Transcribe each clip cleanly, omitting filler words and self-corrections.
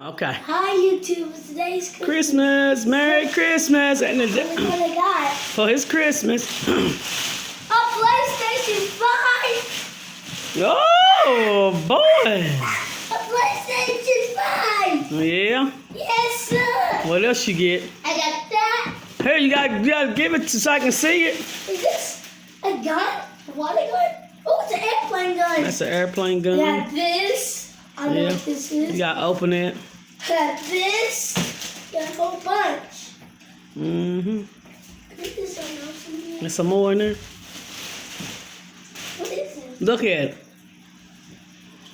Okay. Hi YouTube, today's Christmas. Merry Christmas. And What I got? for his Christmas. A PlayStation 5! Oh, boy. A PlayStation 5! Yeah. Yes, sir! What else you get? I got that. Here, you gotta give it so I can see it. Is this a gun? A water gun? Oh, it's an airplane gun. That's an airplane I gun. got this. I know what this is. You gotta open it. I got this. Got a whole bunch. Mm-hmm. I think there's something else in here. There's some more in there. What is it? Look at it.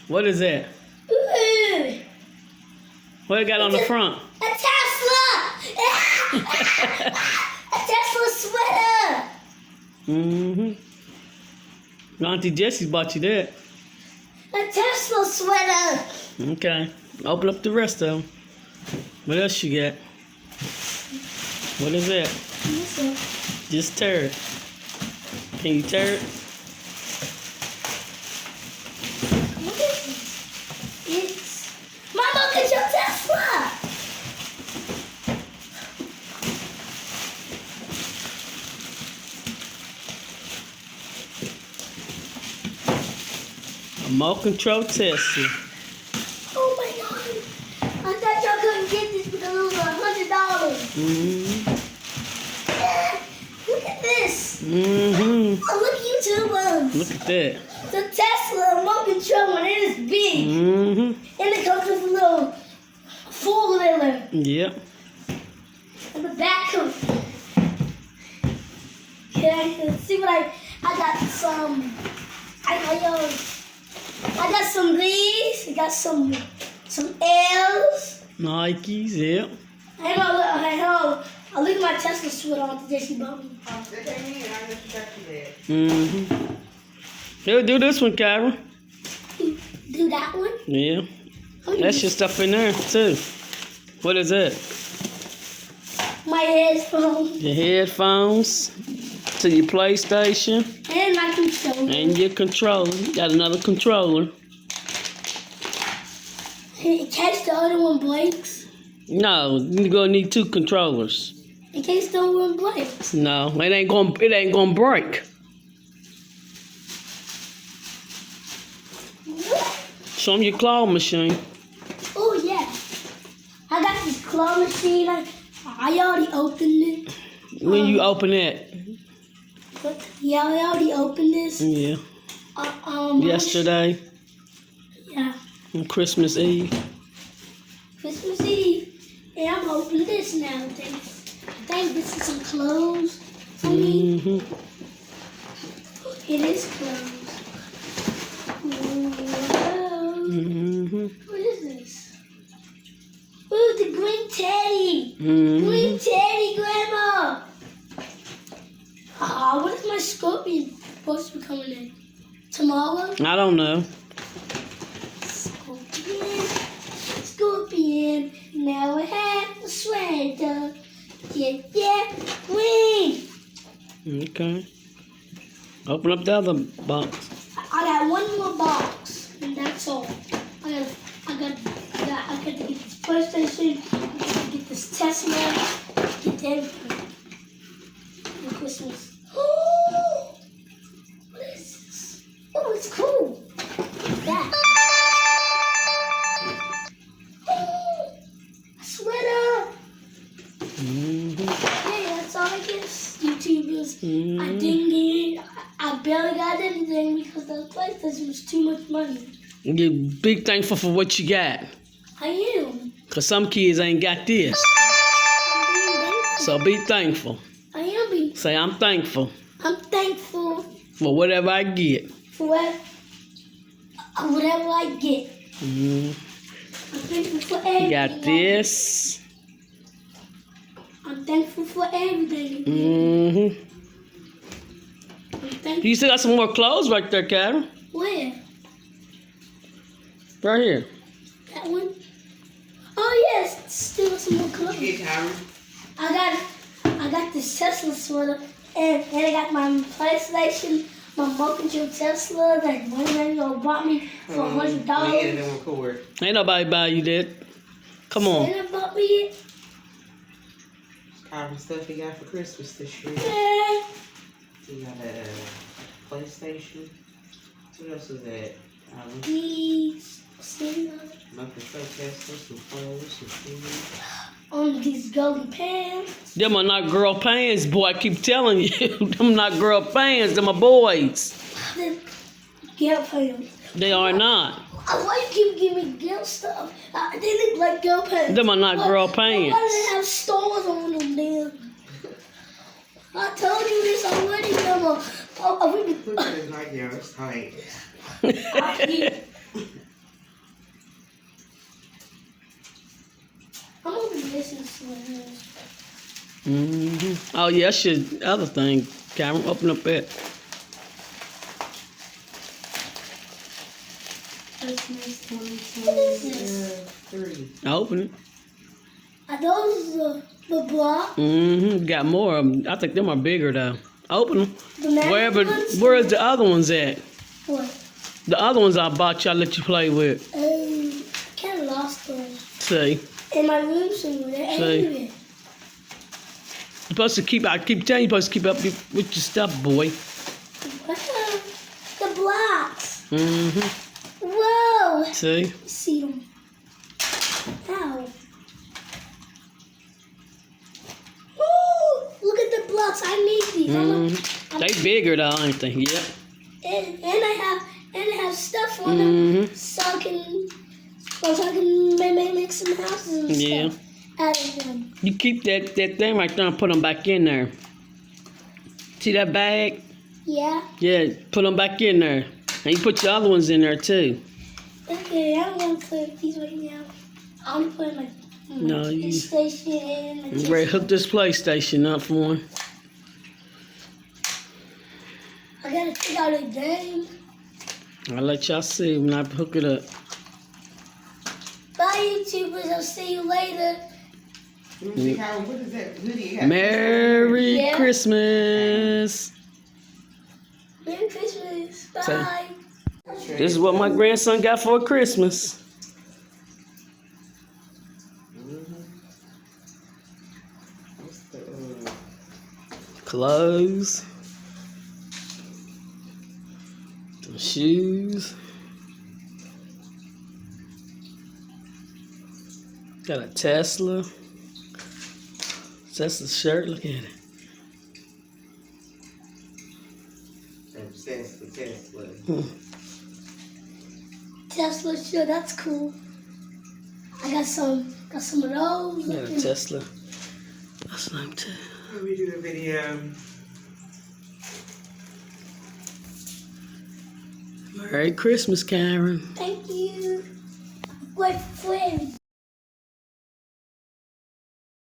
What is that? Ooh! What it got on the front? A Tesla! A Tesla sweater! Mm-hmm. Auntie Jessie bought you that. A Tesla sweater! Okay. Open up the rest of them. What else you got? What is that? Listen. Just tear it. Can you tear it? What is this? It's... Mama, look at your Tesla! A remote control Tesla. Oh my God! I thought y'all couldn't get this because it was $100. Mm-hmm. Yeah, look at this! Mm-hmm. Oh, look, YouTubers! Look at that. The Tesla remote control one, it is big. Mm-hmm. And it comes with a little four-wheeler. Yep. And the back comes. Okay, let's see what I got some. I got some of these. I got some L's. Nikes, yep. Hang on. I look at my Tesla sweater on the Jessie bought me. Mm-hmm. He'll do this one, Kyra. Do that one? Yeah. That's your stuff in there, too. What is it? My headphones. Your headphones to your PlayStation And my controller. and your controller. You got another controller. In case the other one breaks. No, you're gonna need two controllers. In case the other one breaks. No, it ain't gonna break. Show them your claw machine. Oh yeah. I got this claw machine. I already opened it. When you open it? Yeah, I already opened this. Yeah. Yesterday. Yeah. On Christmas Eve. Christmas Eve. And I'm opening this now. I think this is some clothes for me. Mm-hmm. It is clothes. Whoa. Mm-hmm. What is this? Ooh, the green teddy. Mm-hmm. Green teddy, Grandma. When is my scorpion supposed to be coming in? Tomorrow? I don't know. Scorpion. Now I have a sweater. Yeah, green. Okay. Open up the other box. I got one more box, and that's all. I got to get this PlayStation, I got to get this Tesla, get everything for Christmas. Oh, what is this? Oh, it's cool. That. Oh, a sweater. Mm-hmm. Hey, that's all I guess, YouTubers. Mm-hmm. I didn't get it. I barely got anything because the PlayStation was too much money. You're big thankful for what you got. I am. Because some kids ain't got this. I'm being thankful. So be thankful. I am being. Say, I'm thankful I'm thankful for whatever I get. for whatever I get. Mm-hmm. I'm thankful for everything. You got this. I'm thankful for everything. Mm-hmm. I'm thankful. You still got some more clothes right there, Karen. Where? Right here. That one? Oh yes, still some more clothes. I got this Tesla sweater, and I got my PlayStation, my Mocha Tesla that one man bought me for $100. Ain't nobody buy you that. Come on. Santa bought me it. All the stuff he got for Christmas this year. Yeah. He got a PlayStation. What else is that? These. Nothing so Tesla, some clothes, some shoes. On these golden pants. Them are not girl pants, boy. I keep telling you. Them not girl pants. Them are boys. Girl pants. They are not. Why you keep giving me girl stuff? They look like girl pants. Them are not girl Why pants. do they have stars on them, then? I told you this already, Mama. Look at it like, yeah, it's tight. I'm gonna be missing swimmers. Oh, yeah, that's your other thing, Cameron. Open up that. Christmas 2020. 3. I open it. Are those the block? Got more of them. I think them are bigger, though. Open them. The magic ones? Where's the other ones at? What? The other ones I bought you, I let you play with. I kind of lost them. See? In my room somewhere. They're everywhere. You're supposed to keep, I keep telling you, you're supposed to keep up with your stuff, boy. Wow. The blocks. Mm-hmm. Whoa. See? See them. Ow. Ooh, look at the blocks. I need these. They bigger, though, ain't they? Yep. And I have stuff on them so I can make some houses and stuff out of them. You keep that thing right there and put them back in there. See that bag? Yeah. Yeah, put them back in there. And you put your other ones in there, too. Okay, I don't want to put these right now. I'm putting my PlayStation in. You ready to hook this PlayStation up for him? I gotta figure out a game. I'll let y'all see when I hook it up. Bye, YouTubers. I'll see you later. What is that hoodie you got? Merry Christmas. Merry Christmas. Bye. This is what my grandson got for Christmas. What's the, Clothes. Some shoes. Got a Tesla. Tesla shirt. Look at it. obsessed with Tesla. Tesla, sure, that's cool. I got some of those. Got a Tesla. That's nice too. Let me do a video. Merry Christmas, Karen. Thank you. Wait for